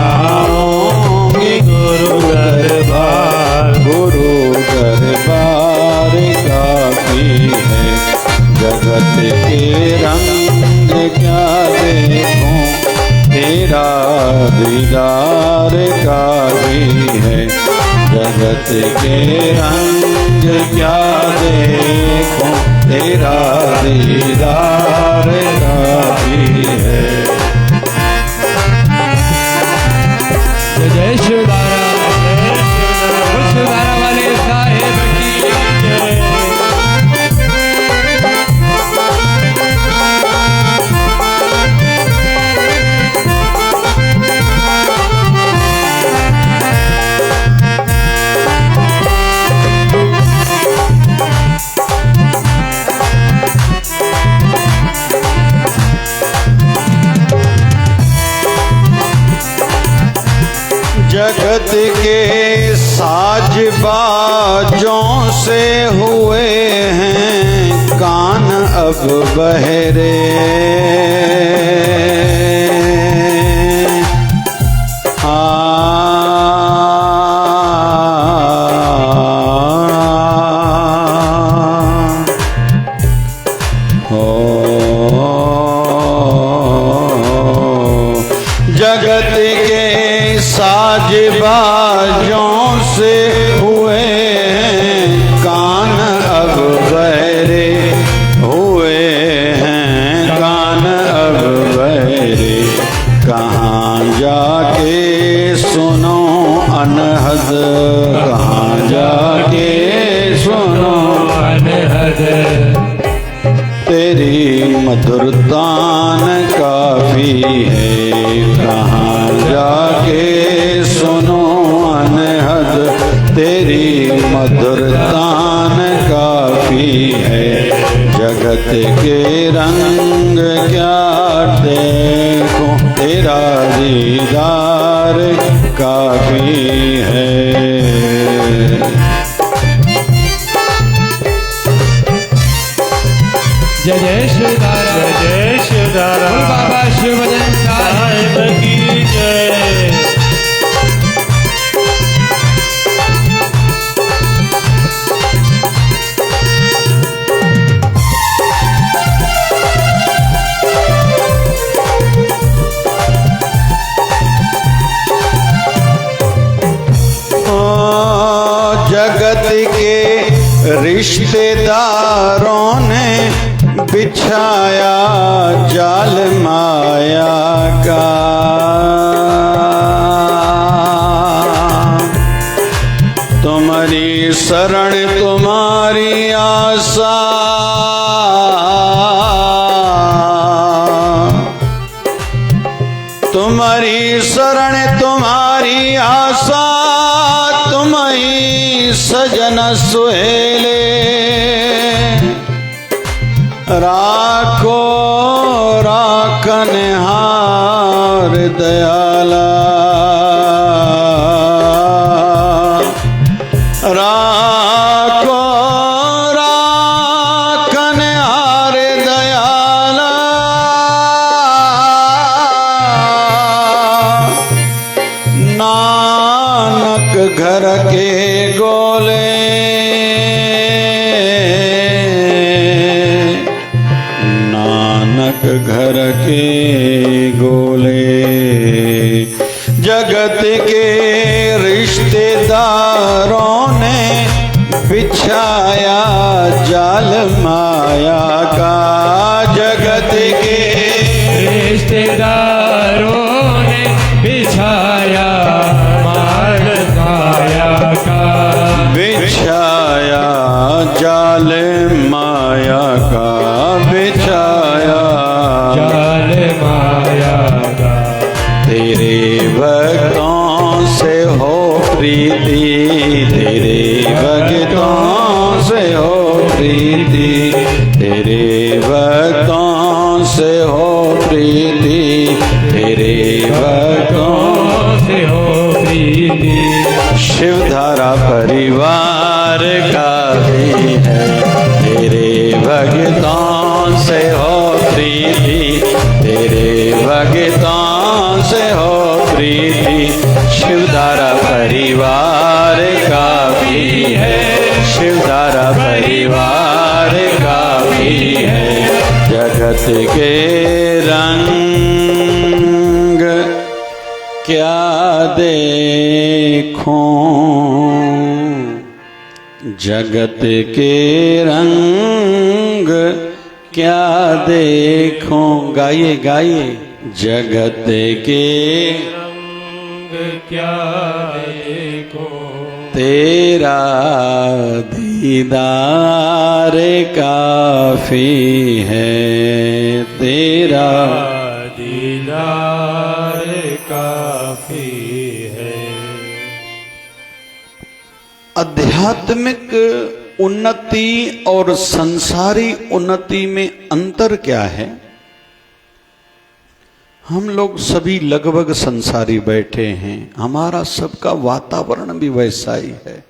आऊंगी गुरु दरबार। गुरु दरबार काफी है, जगत के रंग क्या देखूं, तेरा दीदार काफी है। जगत के रंग क्या देखूं, तेरा दीदार काफी है। जय शिवधारा, शिवधारा वाले साहेब की जय। जगत के साज बाजों से हुए हैं कान अब बहरे। जगत के साज बाजों से हुए हैं कान अब बहरे, हुए हैं कान अब बहरे। कहाँ जाके सुनो अनहद, कहाँ जाके सुनो अनहद। तेरी मधुरतान काफी है, कहाँ जाके सुनो अनहद। तेरी मधुरतान काफी है, जगत के रंग क्या देखो, तेरा दीदार काफी है। जय जय शिवधारा, जय शिवधारा, बाबा शिवभजन साहिब की जय। जगत के रिश्तेदारों ने बिछाया जाल माया का। तुम्हारी शरण तुम्हारी आशा, तुम्हारी शरण तुम्हारी आशा। तुम ही सजन सुहेले, राखो राखनहार दयाला। राखो राखनहार दयाला। नानक घर के गोले, नानक घर के गोले। जगत के रिश्तेदारों ने बिछाया जाल माया का। जगत के रिश्तेदारों ने बिछाया माल माया का। बिछाया जाल माया का, बिछाया जाल माया का। तेरे भक्तों से हो प्रीति, तेरे भक्तों से हो प्रीति। तेरे भक्तों से हो प्रीति, तेरे भक्तों से हो प्रीति। शिवधारा परिवार का भी है, तेरे भक्तों से हो प्रीति। तेरे भक्तों से हो प्रीति शिवधारा परिवार काफी है, शिवधारा परिवार काफी है। जगत के रंग क्या देखूं, जगत के रंग क्या देखूं, गाइए गाइए। जगत के रंग क्या देखो, तेरा दीदार काफी है, तेरा दीदार काफी है। आध्यात्मिक उन्नति और संसारी उन्नति में अंतर क्या है? हम लोग सभी लगभग संसारी बैठे हैं, हमारा सबका वातावरण भी वैसा ही है।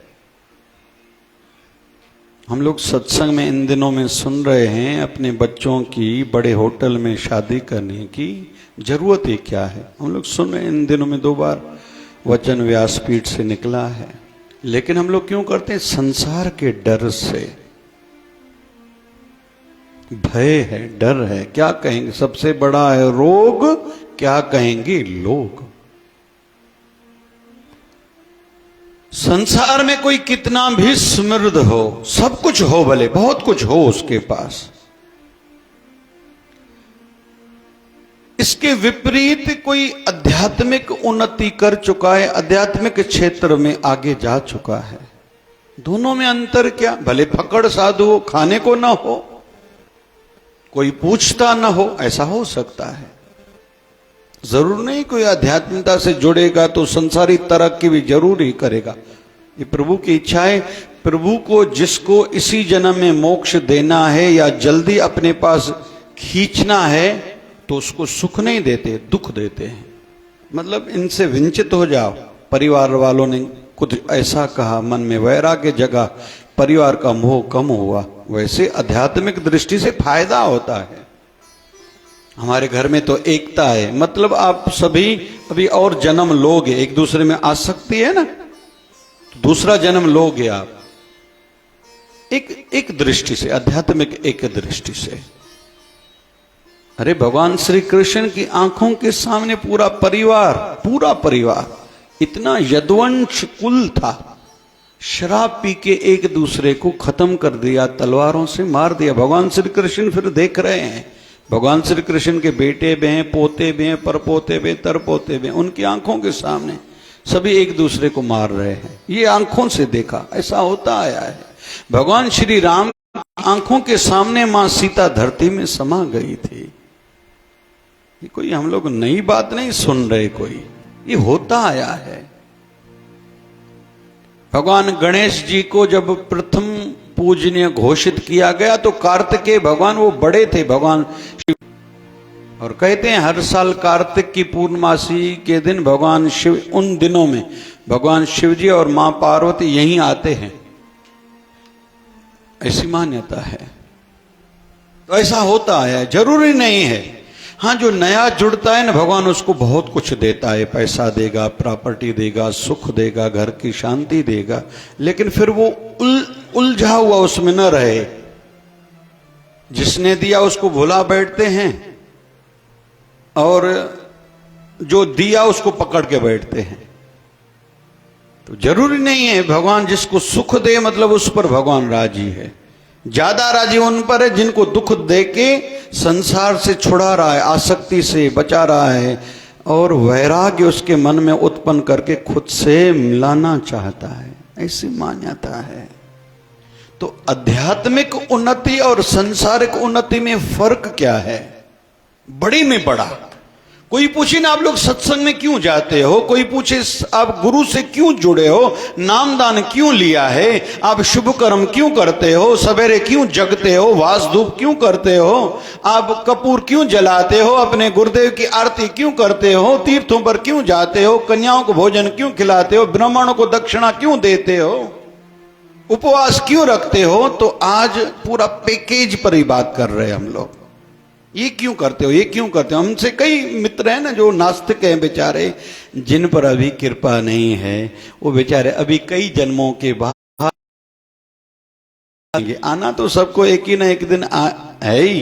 हम लोग सत्संग में इन दिनों में सुन रहे हैं अपने बच्चों की बड़े होटल में शादी करने की जरूरत ही क्या है। हम लोग सुन रहे हैं, इन दिनों में 2 बार वचन व्यासपीठ से निकला है। लेकिन हम लोग क्यों करते हैं? संसार के डर से, भय है, डर है। क्या कहेंगे? सबसे बड़ा है रोग, क्या कहेंगे लोग। संसार में कोई कितना भी समृद्ध हो, सब कुछ हो, भले बहुत कुछ हो उसके पास, इसके विपरीत कोई आध्यात्मिक उन्नति कर चुका है, आध्यात्मिक क्षेत्र में आगे जा चुका है। दोनों में अंतर क्या? भले फकड़ साधु हो, खाने को ना हो, कोई पूछता ना हो, ऐसा हो सकता है। जरूर नहीं कोई आध्यात्मिकता से जुड़ेगा तो संसारी तरक्की भी जरूर ही करेगा। ये प्रभु की इच्छा है। प्रभु को जिसको इसी जन्म में मोक्ष देना है या जल्दी अपने पास खींचना है तो उसको सुख नहीं देते, दुख देते हैं। मतलब इनसे वंचित हो जाओ। परिवार वालों ने कुछ ऐसा कहा, मन में वैराग्य जगा, परिवार का मोह कम हुआ। वैसे आध्यात्मिक दृष्टि से फायदा होता है। हमारे घर में तो एकता है, मतलब आप सभी अभी और जन्म लोगे, एक दूसरे में आसक्ति है ना, तो दूसरा जन्म लोगे आप। एक दृष्टि से, आध्यात्मिक एक दृष्टि से। अरे भगवान श्री कृष्ण की आंखों के सामने पूरा परिवार इतना यदुवंश कुल था, शराब पी के एक दूसरे को खत्म कर दिया, तलवारों से मार दिया। भगवान श्री कृष्ण फिर देख रहे हैं, भगवान श्री कृष्ण के बेटे भी हैं, पोते भी हैं, परपोते भी, तरपोते भी, उनकी आंखों के सामने सभी एक दूसरे को मार रहे हैं। ये आंखों से देखा, ऐसा होता आया है। भगवान श्री राम आंखों के सामने मां सीता धरती में समा गई थी। ये कोई हम लोग नई बात नहीं सुन रहे, कोई ये होता आया है। भगवान गणेश जी को जब प्रथम पूजनीय घोषित किया गया तो कार्तिकेय भगवान वो बड़े थे, भगवान शिव, और कहते हैं हर साल कार्तिक की पूर्णमासी के दिन भगवान शिव, उन दिनों में भगवान शिव जी और मां पार्वती यहीं आते हैं, ऐसी मान्यता है। तो ऐसा होता आया है, जरूरी नहीं है। हाँ, जो नया जुड़ता है ना, भगवान उसको बहुत कुछ देता है, पैसा देगा, प्रॉपर्टी देगा, सुख देगा, घर की शांति देगा, लेकिन फिर वो उलझा हुआ उसमें न रहे। जिसने दिया उसको भुला बैठते हैं और जो दिया उसको पकड़ के बैठते हैं। तो जरूरी नहीं है भगवान जिसको सुख दे मतलब उस पर भगवान राजी है। ज्यादा राजी उन पर है जिनको दुख दे के संसार से छुड़ा रहा है, आसक्ति से बचा रहा है और वैराग्य उसके मन में उत्पन्न करके खुद से मिलाना चाहता है, ऐसी मान्यता है। तो आध्यात्मिक उन्नति और सांसारिक उन्नति में फर्क क्या है? बड़ी में बड़ा। कोई पूछे ना आप लोग सत्संग में क्यों जाते हो, कोई पूछे आप गुरु से क्यों जुड़े हो, नामदान क्यों लिया है, आप शुभ कर्म क्यों करते हो, सवेरे क्यों जगते हो, वास धूप क्यों करते हो, आप कपूर क्यों जलाते हो, अपने गुरुदेव की आरती क्यों करते हो, तीर्थों पर क्यों जाते हो, कन्याओं को भोजन क्यों खिलाते हो, ब्राह्मणों को दक्षिणा क्यों देते हो, उपवास क्यों रखते हो? तो आज पूरा पैकेज पर ही बात कर रहे हैं हम लोग। ये क्यों करते हो, ये क्यों करते हो। हमसे कई मित्र हैं ना जो नास्तिक हैं बेचारे, जिन पर अभी कृपा नहीं है, वो बेचारे अभी कई जन्मों के बाद आना तो सबको एक ही ना एक दिन है ही।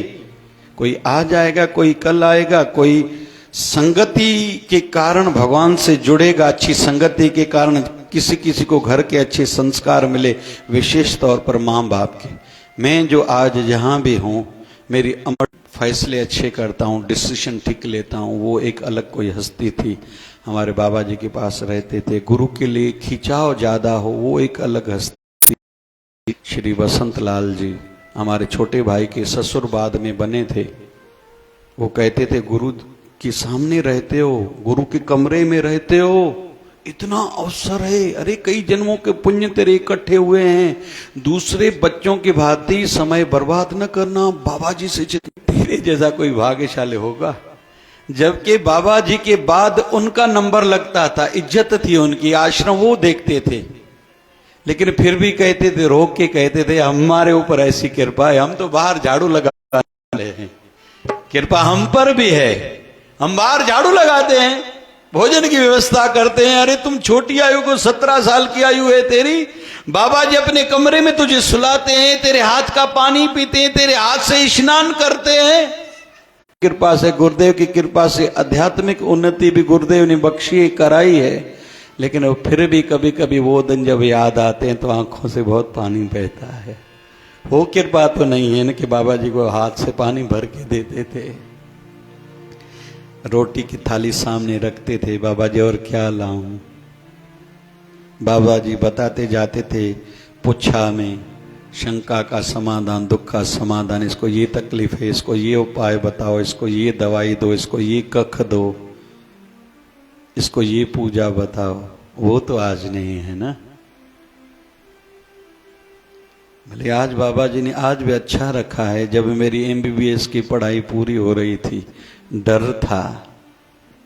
कोई आ जाएगा, कोई कल आएगा, कोई संगति के कारण भगवान से जुड़ेगा, अच्छी संगति के कारण किसी किसी को घर के अच्छे संस्कार मिले, विशेष तौर पर माँ बाप के। मैं जो आज जहां भी हूं, मेरी अमर फैसले अच्छे करता हूं, डिसीजन ठीक लेता हूं, वो एक अलग कोई हस्ती थी। हमारे बाबा जी के पास रहते थे, गुरु के लिए खिंचाव ज्यादा हो, वो एक अलग हस्ती। श्री बसंत लाल जी हमारे छोटे भाई के ससुर बाद में बने थे। वो कहते थे, गुरु के सामने रहते हो, गुरु के कमरे में रहते हो, इतना अवसर है, अरे कई जन्मों के पुण्य तेरे इकट्ठे हुए हैं, दूसरे बच्चों की भांति समय बर्बाद न करना, बाबा जी से तेरे जैसा कोई भाग्यशाली होगा। जबकि बाबा जी के बाद उनका नंबर लगता था, इज्जत थी उनकी, आश्रम वो देखते थे, लेकिन फिर भी कहते थे, रोक के कहते थे, हमारे ऊपर ऐसी कृपा है, हम तो बाहर झाड़ू लगा रहे हैं, कृपा हम पर भी है, हम बाहर झाड़ू लगाते हैं, भोजन की व्यवस्था करते हैं। अरे तुम छोटी आयु को, 17 साल की आयु है तेरी, बाबा जी अपने कमरे में तुझे सुलाते हैं, तेरे हाथ का पानी पीते हैं, तेरे हाथ से स्नान करते हैं। कृपा से, गुरुदेव की कृपा से आध्यात्मिक उन्नति भी गुरुदेव ने बख्शी कराई है, लेकिन वो फिर भी कभी कभी वो दिन जब याद आते हैं तो आंखों से बहुत पानी बहता है। वो कृपा तो नहीं है ना कि बाबा जी को हाथ से पानी भर के देते थे, रोटी की थाली सामने रखते थे, बाबा जी और क्या लाऊं। बाबा जी बताते जाते थे, पुच्छा में शंका का समाधान, दुख का समाधान, इसको ये तकलीफ है, इसको ये उपाय बताओ, इसको ये दवाई दो, इसको ये कख दो, इसको ये पूजा बताओ। वो तो आज नहीं है ना। भले आज बाबा जी ने आज भी अच्छा रखा है। जब मेरी MBBS की पढ़ाई पूरी हो रही थी, डर था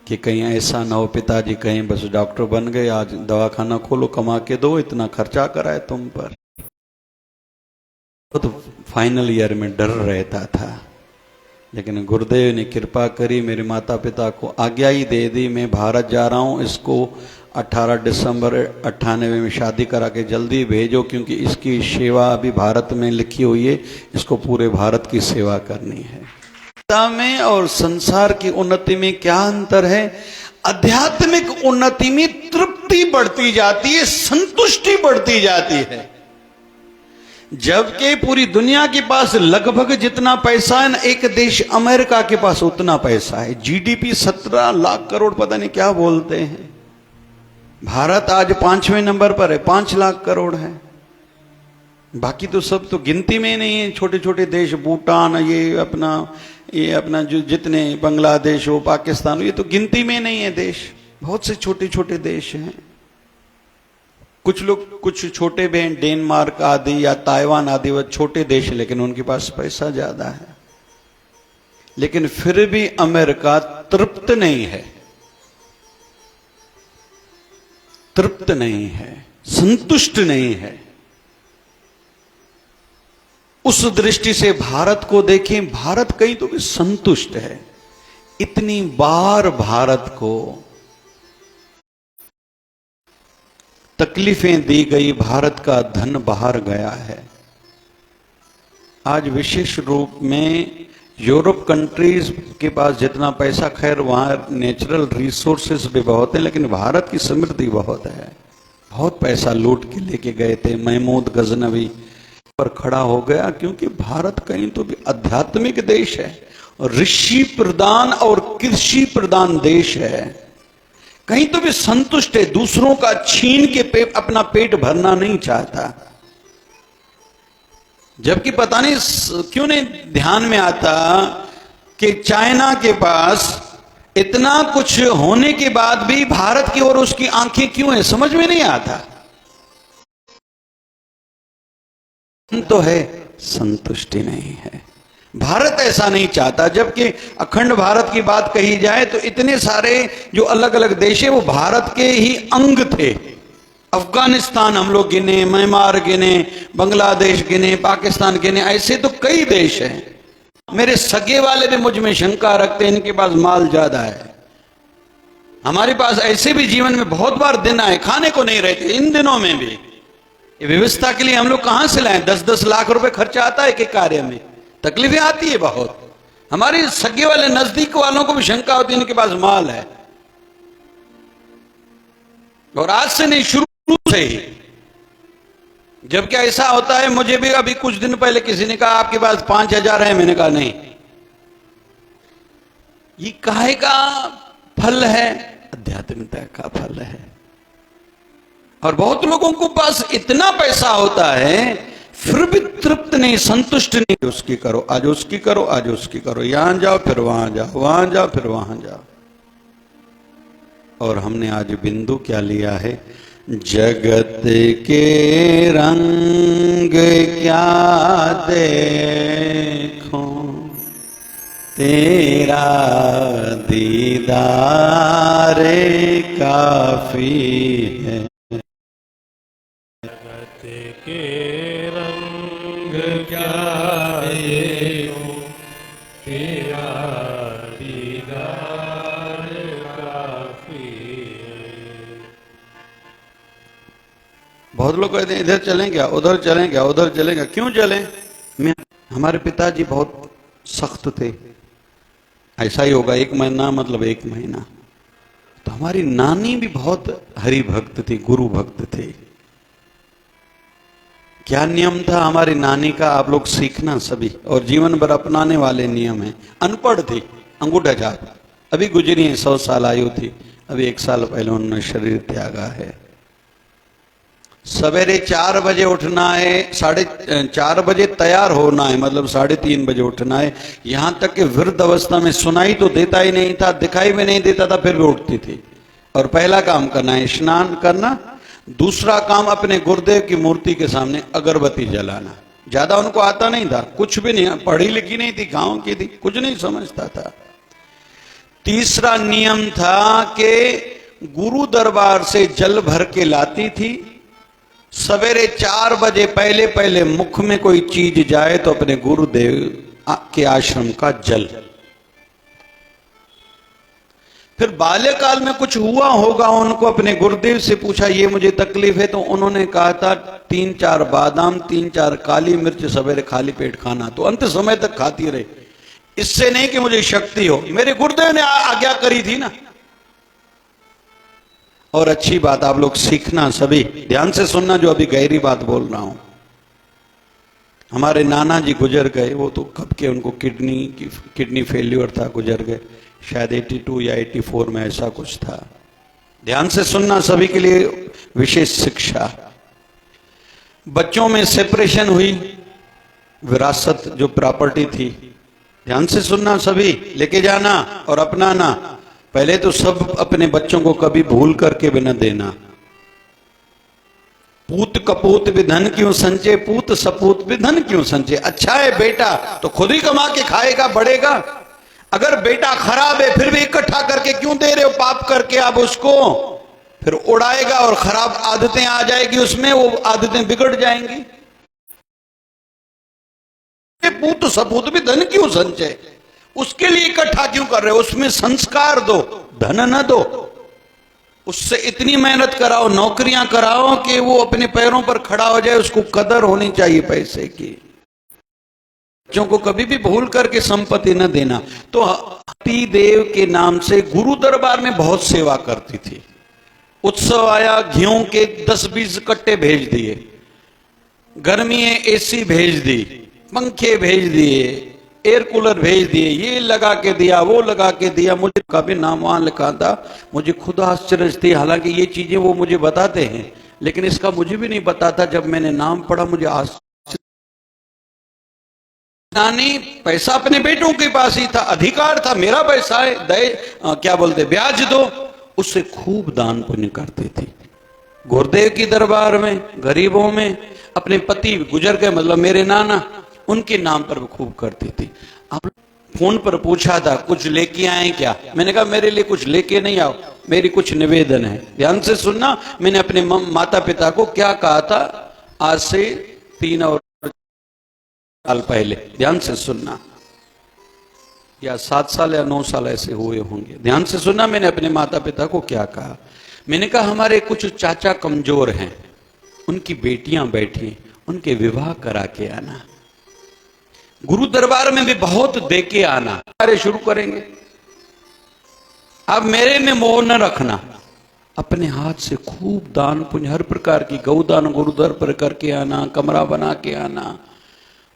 कि कहीं ऐसा ना हो पिताजी कहीं बस डॉक्टर बन गए, आज दवाखाना खोलो, कमा के दो, इतना खर्चा कराए तुम पर। तो फाइनल ईयर में डर रहता था, लेकिन गुरुदेव ने कृपा करी, मेरे माता पिता को आज्ञा ही दे दी, मैं भारत जा रहा हूँ, इसको 18 दिसंबर 98 में शादी करा के जल्दी भेजो, क्योंकि इसकी सेवा अभी भारत में लिखी हुई है, इसको पूरे भारत की सेवा करनी है। में और संसार की उन्नति में क्या अंतर है? आध्यात्मिक उन्नति में तृप्ति बढ़ती जाती है, संतुष्टि बढ़ती जाती है। जबकि पूरी दुनिया के पास लगभग जितना पैसा है ना, एक देश अमेरिका के पास उतना पैसा है, GDP 17 लाख करोड़, पता नहीं क्या बोलते हैं। भारत आज 5वें नंबर पर है, 5 लाख करोड़ है। बाकी तो सब तो गिनती में नहीं है, छोटे छोटे देश, भूटान, ये अपना जो जितने बांग्लादेश हो, पाकिस्तान हो, ये तो गिनती में नहीं है देश, बहुत से छोटे छोटे देश हैं। कुछ लोग कुछ छोटे भी हैं, डेनमार्क आदि या ताइवान आदि, वह छोटे देश है, लेकिन उनके पास पैसा ज्यादा है। लेकिन फिर भी अमेरिका तृप्त नहीं है, तृप्त नहीं है, संतुष्ट नहीं है। उस दृष्टि से भारत को देखें, भारत कहीं तो भी संतुष्ट है। इतनी बार भारत को तकलीफें दी गई, भारत का धन बाहर गया है। आज विशेष रूप में यूरोप कंट्रीज के पास जितना पैसा, खैर वहां नेचुरल रिसोर्सेस भी बहुत है, लेकिन भारत की समृद्धि बहुत है। बहुत पैसा लूट के लेके गए थे। महमूद गजनवी पर खड़ा हो गया, क्योंकि भारत कहीं तो भी आध्यात्मिक देश है, ऋषि प्रधान और कृषि प्रधान देश है, कहीं तो भी संतुष्ट है, दूसरों का छीन के अपना पेट भरना नहीं चाहता। जबकि पता नहीं क्यों नहीं ध्यान में आता कि चाइना के पास इतना कुछ होने के बाद भी भारत की ओर उसकी आंखें क्यों हैं, समझ में नहीं आता। तो है, संतुष्टि नहीं है। भारत ऐसा नहीं चाहता। जबकि अखंड भारत की बात कही जाए तो इतने सारे जो अलग अलग देश है वो भारत के ही अंग थे। अफगानिस्तान हम लोग गिने, म्यांमार गिने, बांग्लादेश गिने, पाकिस्तान गिने, ऐसे तो कई देश हैं। मेरे सगे वाले भी मुझ में शंका रखते हैं, इनके पास माल ज्यादा है। हमारे पास ऐसे भी जीवन में बहुत बार दिन आए खाने को नहीं रहते, इन दिनों में भी ये व्यवस्था के लिए हम लोग कहां से लाएं? 10-10 लाख रुपए खर्चा आता है कि कार्य में, तकलीफें आती है बहुत। हमारे सगे वाले नजदीक वालों को भी शंका होती है इनके पास माल है। और आज से नहीं, शुरू से ही। जब क्या ऐसा होता है, मुझे भी अभी कुछ दिन पहले किसी ने कहा आपके पास 5,000 है, मैंने कहा नहीं, ये काहे का फल है? आध्यात्मिकता का फल है। और बहुत लोगों को पास इतना पैसा होता है फिर भी तृप्त नहीं, संतुष्ट नहीं। उसकी करो, आज उसकी करो, आज उसकी करो, यहां जाओ फिर वहां जाओ, वहां जाओ फिर वहां जाओ। और हमने आज बिंदु क्या लिया है? जगत के रंग क्या देखो, तेरा दीदार काफी है। जगत के रंग क्या देखो, तेरा दीदार काफी है। बहुत लोग कहते हैं इधर चलें क्या, उधर चलें क्या, उधर चलें क्या। क्यों चलें? हमारे पिताजी बहुत सख्त थे, ऐसा ही होगा, 1 महीना मतलब 1 महीना। तो हमारी नानी भी बहुत हरि भक्त थी, गुरु भक्त थे। क्या नियम था हमारी नानी का, आप लोग सीखना सभी, और जीवन भर अपनाने वाले नियम है। अनपढ़ थी, अंगूठा छाप, अभी गुजरी है, 100 साल आयु थी, अभी 1 साल पहले उन्होंने शरीर त्यागा है। सवेरे 4 बजे उठना है, 4:30 बजे तैयार होना है, मतलब 3:30 बजे उठना है। यहां तक कि वृद्ध अवस्था में सुनाई तो देता ही नहीं था, दिखाई भी नहीं देता था, फिर भी उठती थी। और पहला काम करना है स्नान करना, दूसरा काम अपने गुरुदेव की मूर्ति के सामने अगरबत्ती जलाना। ज्यादा उनको आता नहीं था, कुछ भी नहीं, पढ़ी लिखी नहीं थी, गांव की थी, कुछ नहीं समझता था। तीसरा नियम था कि गुरु दरबार से जल भर के लाती थी। सवेरे 4 बजे पहले पहले मुख में कोई चीज जाए तो अपने गुरुदेव के आश्रम का जल। फिर बाल्यकाल में कुछ हुआ होगा, उनको अपने गुरुदेव से पूछा ये मुझे तकलीफ है, तो उन्होंने कहा था 3-4 बादाम, 3-4 काली मिर्च सवेरे खाली पेट खाना। तो अंत समय तक खाती रही। इससे नहीं कि मुझे शक्ति हो, मेरे गुरुदेव ने आज्ञा करी थी ना। और अच्छी बात, आप लोग सीखना सभी, ध्यान से सुनना जो अभी गहरी बात बोल रहा हूं। हमारे नाना जी गुजर गए, वो तो कब के, उनको किडनी फेल्यूर था, गुजर गए, शायद 82 या 84 में ऐसा कुछ था। ध्यान से सुनना, सभी के लिए विशेष शिक्षा। बच्चों में सेपरेशन हुई, विरासत जो प्रॉपर्टी थी, ध्यान से सुनना सभी, लेके जाना और अपनाना। पहले तो सब अपने बच्चों को कभी भूल करके भी न देना। पूत कपूत भी धन क्यों संचय, पूत सपूत भी धन क्यों संचय। अच्छा है बेटा तो खुद ही कमा के खाएगा, बढ़ेगा। अगर बेटा खराब है फिर भी इकट्ठा करके क्यों दे रहे हो, पाप करके आप उसको, फिर उड़ाएगा और खराब आदतें आ जाएगी उसमें, वो आदतें बिगड़ जाएंगी। पूत सपूत भी धन क्यों संचय, उसके लिए इकट्ठा क्यों कर रहे हो, उसमें संस्कार दो, धन न दो। उससे इतनी मेहनत कराओ, नौकरियां कराओ कि वो अपने पैरों पर खड़ा हो जाए, उसको कदर होनी चाहिए पैसे की। बच्चों को कभी भी भूल करके संपत्ति न देना। तो हति देव के नाम से गुरु दरबार में बहुत सेवा करती थी। उत्सव आया, घियों के 10-20 कट्टे भेज दिए, गर्मी है एसी भेज दी, पंखे भेज दिए, एयर कूलर भेज दिए, ये लगा के दिया, वो लगा के दिया। मुझे कभी नाम वहां लिखा था, मुझे खुद आश्चर्य थी। हालांकि ये चीजें वो मुझे बताते हैं, लेकिन इसका मुझे भी नहीं पता था। जब मैंने नाम पढ़ा मुझे आश्चर्य। नानी पैसा अपने बेटों के पास ही था, अधिकार था, मेरा पैसा है, क्या बोलते, ब्याज दो। उससे खूब दान पुण्य करती थी। गुरुदेव की दरबार में, गरीबों में, अपने पति गुजर गए मतलब मेरे नाना, उनके नाम पर खूब करती थी। आप फोन पर पूछा था कुछ लेके आए क्या, मैंने कहा मेरे लिए कुछ लेके नहीं आओ, मेरी कुछ निवेदन है। ध्यान से सुनना, मैंने अपने माता पिता को क्या कहा था आज से 3 और साल पहले, ध्यान से सुनना। या 7 साल या 9 साल ऐसे हुए होंगे। ध्यान से सुना मैंने अपने माता पिता को क्या कहा। मैंने कहा हमारे कुछ चाचा कमजोर हैं, उनकी बेटियां बैठी, उनके विवाह करा के आना, गुरु दरबार में भी बहुत दे के आना। अरे शुरू करेंगे। अब मेरे में मोह न रखना, अपने हाथ से खूब दान पुण्य हर प्रकार की गौदान गुरुद्वार पर करके आना, कमरा बना के आना।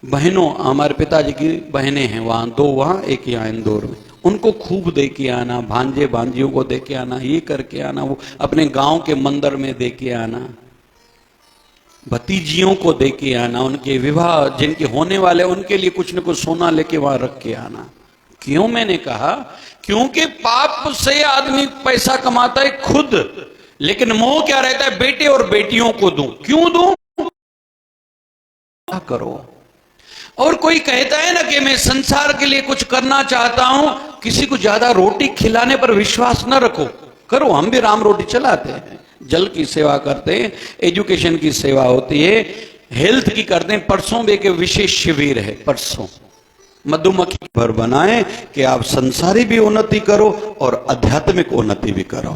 बहनों, हमारे पिताजी की बहनें हैं वहां, 2 वहां 1 यहाँ इंदौर में, उनको खूब दे के आना, भांजे भांजियों को दे के आना, ये करके आना, वो अपने गांव के मंदिर में दे के आना, भतीजियों को दे के आना, उनके विवाह जिनके होने वाले उनके लिए कुछ न कुछ सोना लेके वहां रख के आना। क्यों? मैंने कहा क्योंकि पाप से आदमी पैसा कमाता है खुद, लेकिन मोह क्या रहता है, बेटे और बेटियों को दूं। क्यों दूं? क्या करो। और कोई कहता है ना कि मैं संसार के लिए कुछ करना चाहता हूं, किसी को ज्यादा रोटी खिलाने पर विश्वास न रखो, करो। हम भी राम रोटी चलाते हैं, जल की सेवा करते हैं, एजुकेशन की सेवा होती है, हेल्थ की करते हैं। परसों भी एक विशेष शिविर है, परसों मधुमक्खी भर बनाए कि आप संसारी भी उन्नति करो और आध्यात्मिक उन्नति भी करो।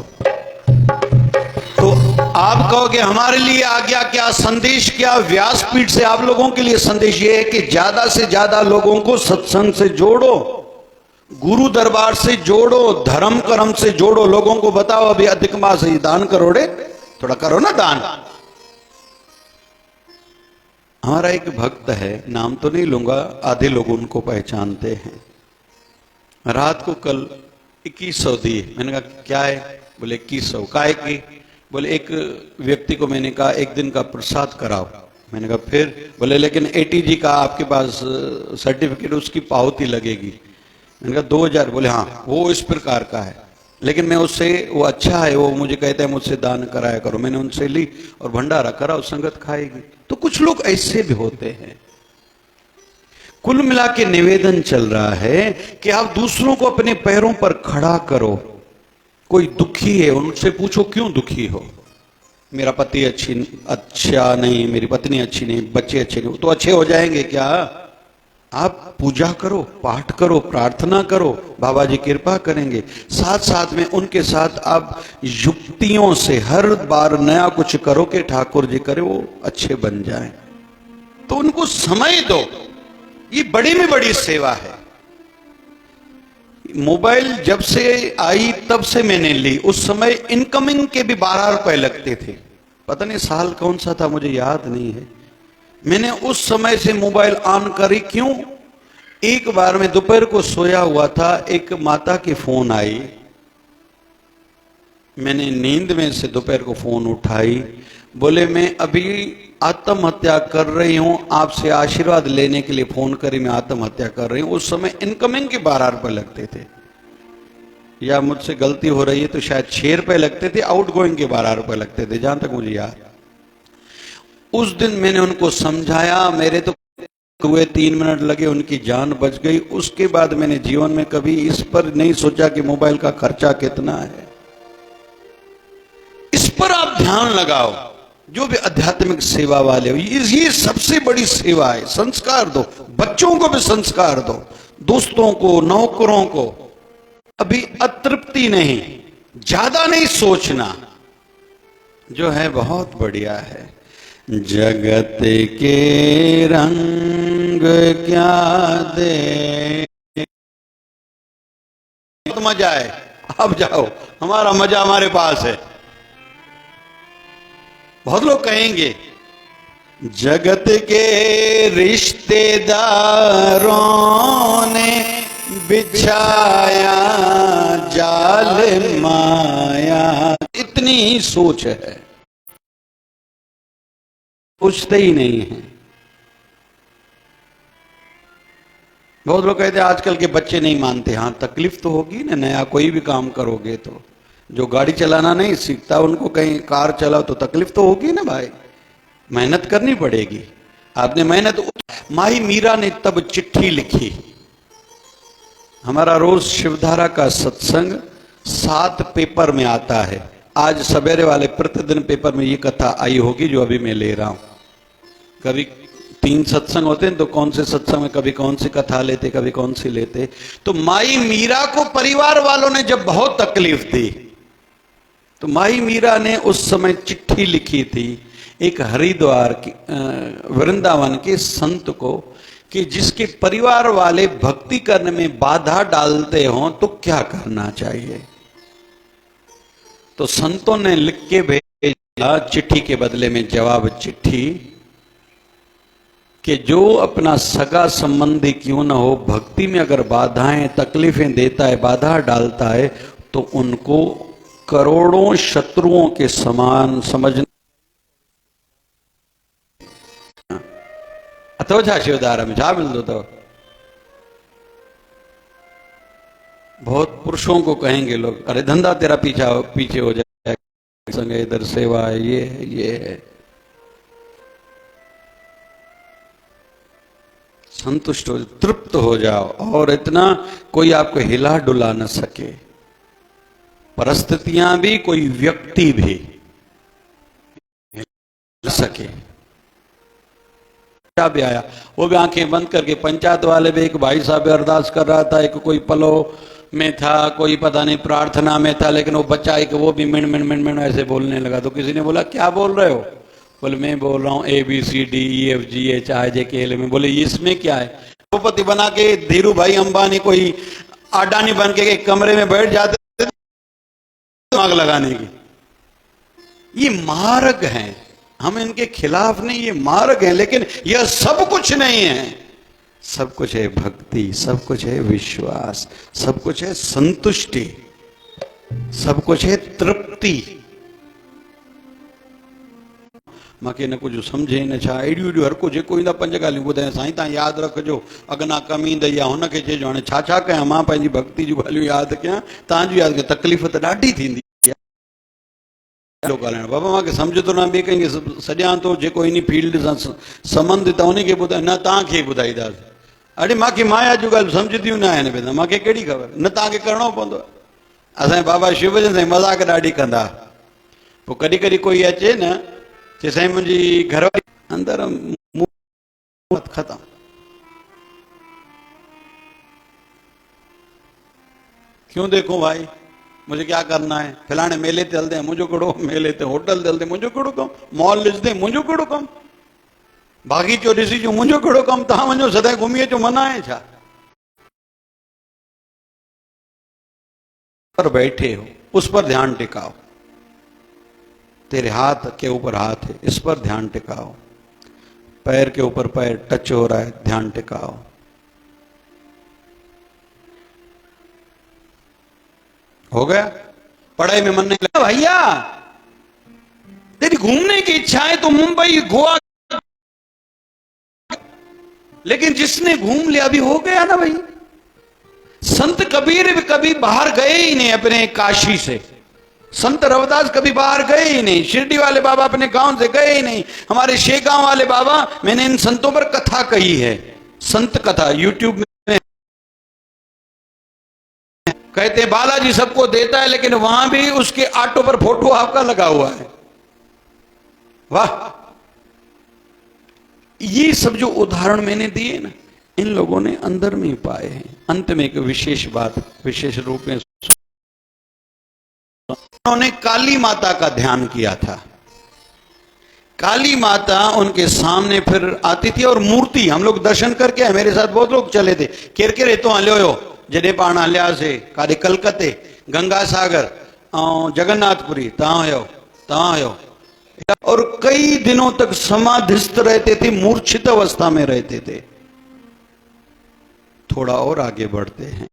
तो आप कहोगे हमारे लिए आज्ञा क्या, संदेश क्या? व्यासपीठ से आप लोगों के लिए संदेश ये है कि ज्यादा से ज्यादा लोगों को सत्संग से जोड़ो, गुरु दरबार से जोड़ो, धर्म कर्म से जोड़ो। लोगों को बताओ अभी अधिक मास है, दान करो रे, थोड़ा करो ना दान। हमारा एक भक्त है, नाम तो नहीं लूंगा, आधे लोग उनको पहचानते हैं। रात को कल 2100 दिए। मैंने कहा क्या है? बोले 2100। काहे की? बोले एक व्यक्ति को मैंने कहा एक दिन का प्रसाद कराओ। मैंने कहा फिर? बोले लेकिन ATG का आपके पास सर्टिफिकेट, उसकी पावती लगेगी। मैंने कहा 2000। बोले हाँ, वो इस प्रकार का है, लेकिन मैं उससे, वो अच्छा है, वो मुझे कहता है मुझसे दान कराया करो। मैंने उनसे ली और भंडारा करा, और संगत खाएगी। तो कुछ लोग ऐसे भी होते हैं। कुल मिला के निवेदन चल रहा है कि आप दूसरों को अपने पैरों पर खड़ा करो। कोई दुखी है, उनसे पूछो क्यों दुखी हो? मेरा पति अच्छा नहीं, मेरी पत्नी अच्छी नहीं, बच्चे अच्छे नहीं। तो अच्छे हो जाएंगे क्या? आप पूजा करो, पाठ करो, प्रार्थना करो, बाबा जी कृपा करेंगे। साथ साथ में उनके साथ आप युक्तियों से हर बार नया कुछ करो कि ठाकुर जी करे वो अच्छे बन जाएं। तो उनको समय दो, ये बड़ी में बड़ी सेवा है। मोबाइल जब से आई तब से मैंने ली, उस समय इनकमिंग के भी 12 रुपए लगते थे। पता नहीं साल कौन सा था, मुझे याद नहीं है। मैंने उस समय से मोबाइल ऑन करी। क्यों? एक बार मैं दोपहर को सोया हुआ था, एक माता की फोन आई। मैंने नींद में से दोपहर को फोन उठाई, बोले मैं अभी आत्महत्या कर रही हूं, आपसे आशीर्वाद लेने के लिए फोन करी, मैं आत्महत्या कर रही हूं। उस समय इनकमिंग के 12 रुपए लगते थे, या मुझसे गलती हो रही है तो शायद 6 रुपए लगते थे, आउटगोइंग के 12 रुपए लगते थे, जहां तक मुझे याद। उस दिन मैंने उनको समझाया, मेरे तो हुए 3 मिनट लगे, उनकी जान बच गई। उसके बाद मैंने जीवन में कभी इस पर नहीं सोचा कि मोबाइल का खर्चा कितना है। इस पर आप ध्यान लगाओ, जो भी आध्यात्मिक सेवा वाले हो, ये सबसे बड़ी सेवा है। संस्कार दो, बच्चों को भी संस्कार दो, दोस्तों को, नौकरों को। अभी अतृप्ति नहीं, ज्यादा नहीं सोचना, जो है बहुत बढ़िया है। जगत के रंग क्या दे, बहुत मजा है। अब जाओ, हमारा मजा हमारे पास है। बहुत लोग कहेंगे जगत के रिश्तेदारों ने बिछाया जाल माया, इतनी ही सोच है, पूछते ही नहीं है। बहुत लोग कहते हैं आजकल के बच्चे नहीं मानते। हाँ, तकलीफ तो होगी ना, नया कोई भी काम करोगे तो। जो गाड़ी चलाना नहीं सीखता उनको कहीं कार चलाओ तो तकलीफ तो होगी ना भाई, मेहनत करनी पड़ेगी। आपने मेहनत, माही मीरा ने तब चिट्ठी लिखी। हमारा रोज शिवधारा का सत्संग 7 पेपर में आता है। आज सवेरे वाले प्रतिदिन पेपर में ये कथा आई होगी जो अभी मैं ले रहा हूं। कभी 3 सत्संग होते हैं तो कौन से सत्संग में कभी कौन सी कथा लेते, कभी कौन सी लेते। तो माई मीरा को परिवार वालों ने जब बहुत तकलीफ दी तो माई मीरा ने उस समय चिट्ठी लिखी थी एक हरिद्वार की वृंदावन के संत को कि जिसके परिवार वाले भक्ति करने में बाधा डालते हों तो क्या करना चाहिए। तो संतों ने लिख के भेजा चिट्ठी के बदले में जवाब चिट्ठी कि जो अपना सगा संबंधी क्यों ना हो भक्ति में अगर बाधाएं तकलीफें देता है, बाधा डालता है तो उनको करोड़ों शत्रुओं के समान समझना। अथवा छा शिवदार में छा मिल दो तो बहुत पुरुषों को कहेंगे लोग, अरे धंधा तेरा पीछे हो जाए, संग इधर सेवा है, ये है। संतुष्ट हो, तृप्त हो जाओ और इतना कोई आपको हिला डुला न सके, परिस्थितियां भी कोई व्यक्ति भी हिला सके। भी आया वो भी आंखें बंद करके, पंचायत वाले भी एक भाई साहब अरदास कर रहा था, एक कोई पलो में था, कोई पता नहीं प्रार्थना में था, लेकिन वो बच्चा एक वो भी मिन मिन मिन मिन ऐसे बोलने लगा। तो किसी ने बोला क्या बोल रहे हो? बोले मैं बोल रहा हूँ ABCDEFGHIJKL में। बोले इसमें क्या है? करोड़पति बना के धीरू भाई अंबानी कोई अडानी बन के एक कमरे में बैठ जाते दिमाग लगाने की। ये मार्ग है, हम इनके खिलाफ नहीं, ये मार्ग है, लेकिन यह सब कुछ नहीं है। सब कुछ है भक्ति, सब कुछ है विश्वास, सब कुछ है संतुष्टि, सब कुछ है तृप्ति। मांखे न कुछ समझे न छा एडियो एडियो हर को जेको ईंदा 5 ॻाल्हियूं ॿुधायां साईं तव्हां यादि रखिजो, अॻिना कमी ईंदई या हुनखे चइजो हाणे छा छा कयां, मां पंहिंजी भक्ति जूं ॻाल्हियूं यादि कयां, तव्हांजूं यादि कयां। तकलीफ़ त ॾाढी थींदी ॻाल्हाइण, बाबा मूंखे सम्झ थो न, ॿिए कंहिंखे सॼां थो जेको इन फील्ड सां संबंधित आहे उनखे ॿुधाए, न तव्हांखे ॿुधाईंदासीं। अड़े मूंखे माया जूं ॻाल्हियूं सम्झदियूं न आहिनि भेण, मूंखे कहिड़ी ख़बर, न तव्हांखे करिणो पवंदो। असांजे बाबा शिवजन साईं मज़ाक ॾाढी कंदा, पोइ कॾहिं कॾहिं कोई अचे न चए साईं मुंहिंजी घरवारी अंदर ख़तम, क्यों देखूं भाई, मुझे क्या करना है, फलाने मेले ते हलदे मुंहिंजो कहिड़ो, मेले ते होटल ते हलदे मुंहिंजो कहिड़ो कमु, मॉल ॾिसदे मुंहिंजो कहिड़ो कमु, बाग़ीचो ॾिसी जो मुंहिंजो कहिड़ो कमु, तव्हां वञो सदाईं घुमी अचो, मना आहे छा? पर बैठे हो उस पर ध्यान टिकाओ, तेरे हाथ के ऊपर हाथ है इस पर ध्यान टिकाओ, पैर के ऊपर पैर टच हो रहा है ध्यान टिकाओ। हो गया? पढ़ाई में मन नहीं लगा भैया, तेरी घूमने की इच्छा है तो मुंबई गोवा, लेकिन जिसने घूम लिया अभी हो गया ना भाई। संत कबीर भी कभी बाहर गए ही नहीं अपने काशी से, संत रविदास कभी बाहर गए ही नहीं, शिरडी वाले बाबा अपने गांव से गए ही नहीं, हमारे शेगांव वाले बाबा, मैंने इन संतों पर कथा कही है, संत कथा यूट्यूब में कहते हैं बालाजी सबको देता है, लेकिन वहां भी उसके ऑटो पर फोटो आपका लगा हुआ है। वाह, ये सब जो उदाहरण मैंने दिए ना, इन लोगों ने अंदर में पाए हैं। अंत में एक विशेष बात, विशेष रूप में उन्होंने काली माता का ध्यान किया था। काली माता उनके सामने फिर आती थी और मूर्ति, हम लोग दर्शन करके आए, मेरे साथ बहुत लोग चले थे, केर केर हितो हलियो जॾहिं पाण हलियासीं काॾे कलकत्ते, गंगा सागर और जगन्नाथपुरी, तव्हां हुयो, और कई दिनों तक समाधिस्थ रहते थे, मूर्छित अवस्था में रहते थे। थोड़ा और आगे बढ़ते हैं,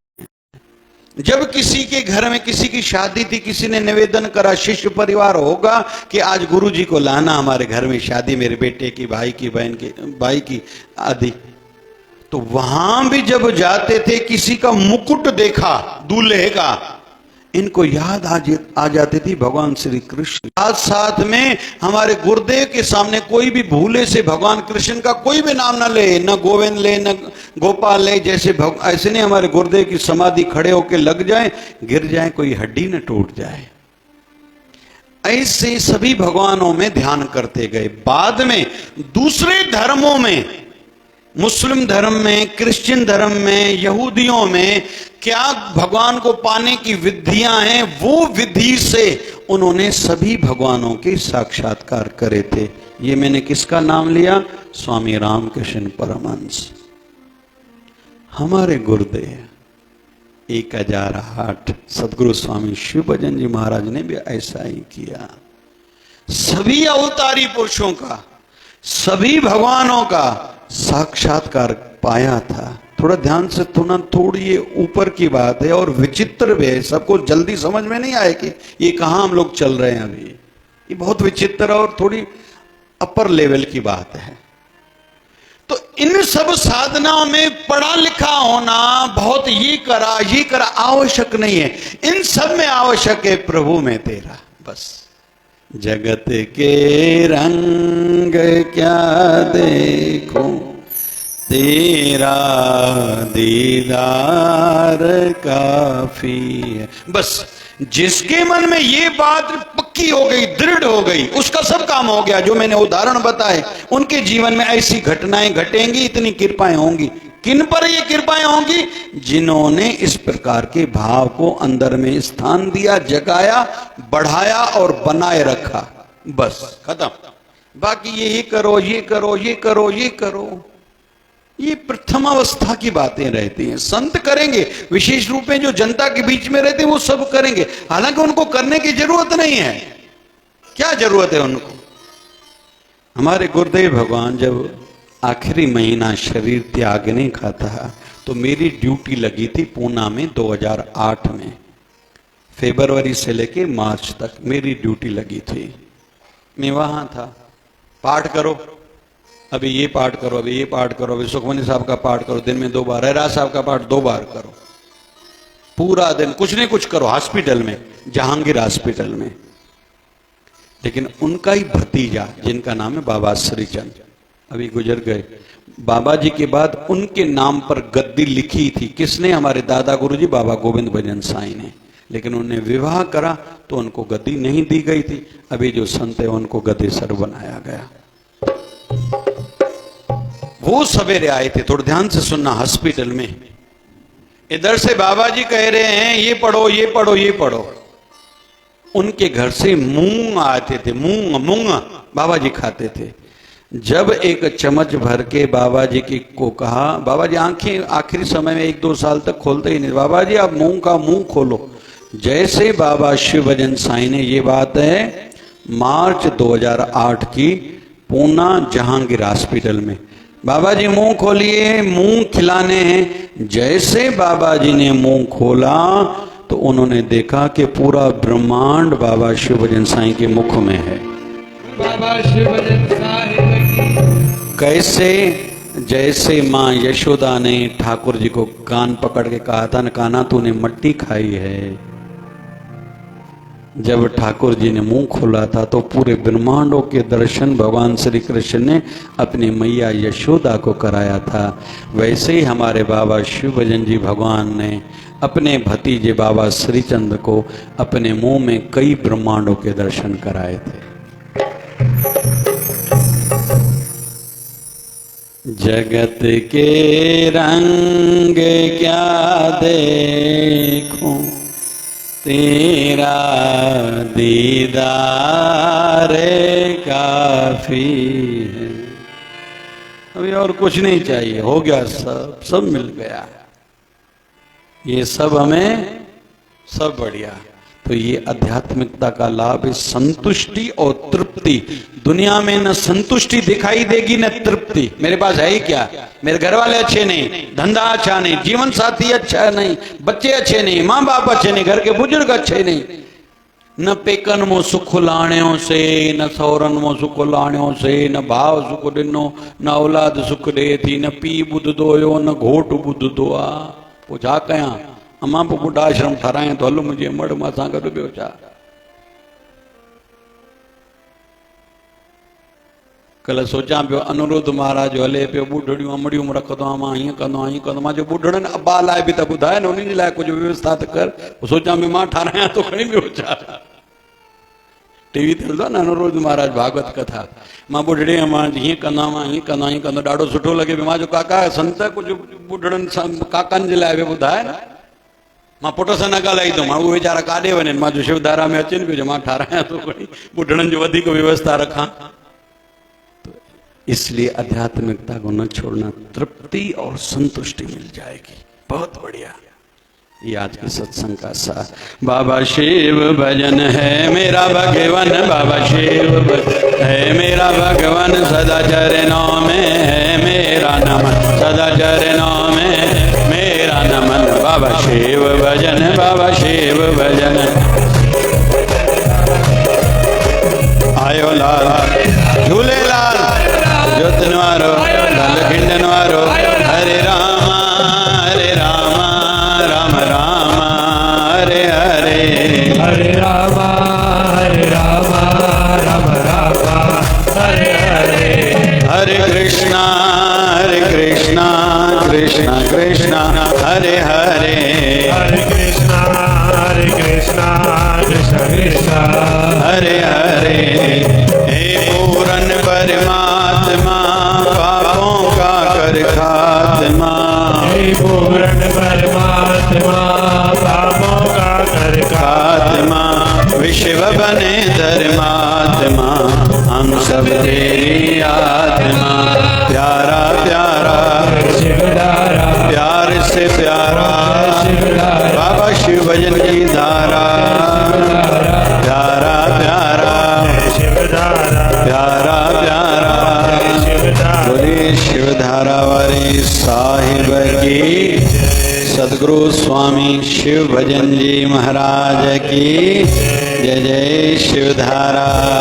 जब किसी के घर में किसी की शादी थी, किसी ने निवेदन करा, शिष्य परिवार होगा कि आज गुरुजी को लाना हमारे घर में शादी, मेरे बेटे की, भाई की, बहन की, भाई की आदि, तो वहां भी जब जाते थे किसी का मुकुट देखा दूल्हे का, इनको याद आ जाती थी भगवान श्री कृष्ण। साथ साथ में हमारे गुरुदेव के सामने कोई भी भूले से भगवान कृष्ण का कोई भी नाम ना ले, न गोविंद ले, न गोपाल ले, जैसे ऐसे नहीं हमारे गुरुदेव की समाधि खड़े होके लग जाए, गिर जाए, कोई हड्डी न टूट जाए। ऐसे सभी भगवानों में ध्यान करते गए। बाद में दूसरे धर्मों में, मुस्लिम धर्म में, क्रिश्चियन धर्म में, यहूदियों में क्या भगवान को पाने की विधियां हैं, वो विधि से उन्होंने सभी भगवानों के साक्षात्कार करे थे। ये मैंने किसका नाम लिया? स्वामी रामकृष्ण परमहंस, हमारे गुरुदेव 1008 सदगुरु स्वामी शिव भजन जी महाराज ने भी ऐसा ही किया। सभी अवतारी पुरुषों का, सभी भगवानों का साक्षात्कार पाया था। थोड़ा ध्यान से सुनना, थोड़ी ये ऊपर की बात है और विचित्र भी है, सबको जल्दी समझ में नहीं आए कि ये कहां हम लोग चल रहे हैं अभी। ये बहुत विचित्र और थोड़ी अपर लेवल की बात है। तो इन सब साधनाओं में पढ़ा लिखा होना, बहुत ये करा आवश्यक नहीं है। इन सब में आवश्यक है प्रभु में तेरा बस। जगत के रंग क्या देखो, तेरा दीदार काफी है। बस जिसके मन में ये बात पक्की हो गई, दृढ़ हो गई, उसका सब काम हो गया। जो मैंने उदाहरण बताए, उनके जीवन में ऐसी घटनाएं घटेंगी, इतनी कृपाएं होंगी। किन पर ये कृपाएं होंगी? जिन्होंने इस प्रकार के भाव को अंदर में स्थान दिया, जगाया, बढ़ाया और बनाए रखा। बस खत्म। बाकी ये करो, ये करो, ये करो, ये करो, ये प्रथम अवस्था की बातें रहती हैं। संत करेंगे, विशेष रूप में जो जनता के बीच में रहते हैं वो सब करेंगे, हालांकि उनको करने की जरूरत नहीं है। क्या जरूरत है उनको? हमारे गुरुदेव भगवान जब आखिरी महीना शरीर त्यागने का था तो मेरी ड्यूटी लगी थी पूना में 2008 में, फरवरी से लेके मार्च तक मेरी ड्यूटी लगी थी। मैं वहां था। पाठ करो, अभी ये पाठ करो, अभी ये पाठ करो, अभी सुखमनी साहब का पाठ करो, दिन में 2 बार, रहराज साहब का पाठ 2 बार करो, पूरा दिन कुछ नहीं कुछ करो। हॉस्पिटल में, जहांगीर हॉस्पिटल में। लेकिन उनका ही भतीजा जिनका नाम है बाबा श्रीचंद, अभी गुजर गए। बाबा जी के बाद उनके नाम पर गद्दी लिखी थी किसने? हमारे दादा गुरुजी बाबा गोविंद भजन साईं ने। लेकिन उन्हें विवाह करा तो उनको गद्दी नहीं दी गई थी। अभी जो संत है उनको गद्दी सर बनाया गया। वो सवेरे आए थे, थोड़ा ध्यान से सुनना। हॉस्पिटल में इधर से बाबा जी कह रहे हैं ये पढ़ो, ये पढ़ो, ये पढ़ो। उनके घर से मूंग आते थे, मूंग बाबा जी खाते थे। जब एक चम्मच भर के बाबा जी की को कहा, बाबा जी आंखें आखिरी समय में 1-2 साल तक खोलते ही नहीं, बाबा जी आप मूंग का मुंह खोलो। जैसे बाबा शिव भजन साईं ने, ये बात है मार्च 2008 की, पूना जहांगीर हॉस्पिटल में, बाबा जी मुंह खोलिए, मुंह खिलाने हैं। जैसे बाबा जी ने मुंह खोला तो उन्होंने देखा कि पूरा ब्रह्मांड बाबा शिव भजन साईं के मुख में है। बाबा शिव भजन साईं की। कैसे? जैसे माँ यशोदा ने ठाकुर जी को कान पकड़ के कहा था, न काना तूने मट्टी खाई है। जब ठाकुर जी ने मुंह खोला था तो पूरे ब्रह्मांडों के दर्शन भगवान श्री कृष्ण ने अपनी मैया यशोदा को कराया था। वैसे ही हमारे बाबा शिव भजन जी भगवान ने अपने भतीजे बाबा श्रीचंद को अपने मुंह में कई ब्रह्मांडों के दर्शन कराए थे। जगत के रंग क्या देखूं, तेरा दीदार काफी है। अभी और कुछ नहीं चाहिए, हो गया, सब मिल गया। ये सब हमें सब बढ़िया। तो ये आध्यात्मिकता का लाभ है, संतुष्टि और तृप्ति। दुनिया में न संतुष्टि दिखाई देगी न तृप्ति। मेरे पास है ही क्या? मेरे घर वाले अच्छे नहीं, धंधा अच्छा नहीं, जीवन साथी अच्छा नहीं, बच्चे अच्छे नहीं, माँ बाप अच्छे नहीं, घर के बुजुर्ग अच्छे नहीं। न पेकन मो सुख लाणियों से, न सौरन मो सुख लाणियों से, न भाव सुख दिनो, न औलाद सुख दे थी, न पी बुध दोयो, न घोट बुध दोआ। पोइ छा कयां? अमां पोइ ॿुढा आश्रम ठारायां तो हलो मुंहिंजे मड़ मां सां गॾु, ॿियो छा। कल सोचां पियो अनुरुद्ध महाराज जो हले पियो, ॿुढड़ियूं अमड़ियूं रखंदो आहियां, मां हीअं कंदो आहियां, हीअं कंदो। मां चयो ॿुढड़नि अबा लाइ बि त ॿुधाए न, उन्हनि जे लाइ कुझु व्यवस्था त कर। सोचां पियो मां ठारायां तो खणी, ॿियो छा। टीवी ते हलंदो आहे न रोज महाराज भागवत कथा। मां ॿुढड़े मां हीअं कंदा मां हीअं कंदा हीअं कंदो, ॾाढो सुठो लॻे पियो। मां जो काका संत कुझु ॿुढड़नि सां काकनि जे लाइ बि ॿुधाए न। मां पुट सां न ॻाल्हाईंदुमि, मां उहे वीचारा काॾे वञनि, मां जो शिवधारा में अचनि पियो, मां ठारायां थो खणी ॿुढड़नि जो वधीक व्यवस्था रखां। तो इसलिए आध्यात्मिकता को न छोड़ना, तृप्ति और संतुष्टि मिल जाएगी। बहुत बढ़िया। ये आज के सत्संग का सार। बाबा शिव भजन है मेरा भगवान, बाबा शिव है मेरा भगवान, सदा चरणों में है मेरा नमन, सदा चरणों में मेरा नमन। बाबा शिव भजन, बाबा शिव भजन। आयो लाल झूलेलाल जोतन वारो लाल खिंडन वारो, हरे रामा हरे रामा राम राम हरे हरे, हरे रामा राम राम हरे हरे, हरे कृष्णा कृष्णा कृष्णा हरे हरे, हरे कृष्णा कृष्णा कृष्णा हरे हरे। हे पूरन परमात्मा पापों का कर खात्मा, हे पूर्ण परमात्मा पापों का कर खात्मा, विश्व बने धर्मात्मा, हम सब तेरी आत्मा। प्यारा प्यारा शिवधारा, प्यार से प्यारा बाबा शिव भजन की धारा, प्यारा प्यारा शिवधारा, प्यारा प्यारा शिवधारा। बोले शिवधारा वाले साहिब की, सदगुरु स्वामी शिव भजन जी महाराज की जय। जय शिवधारा।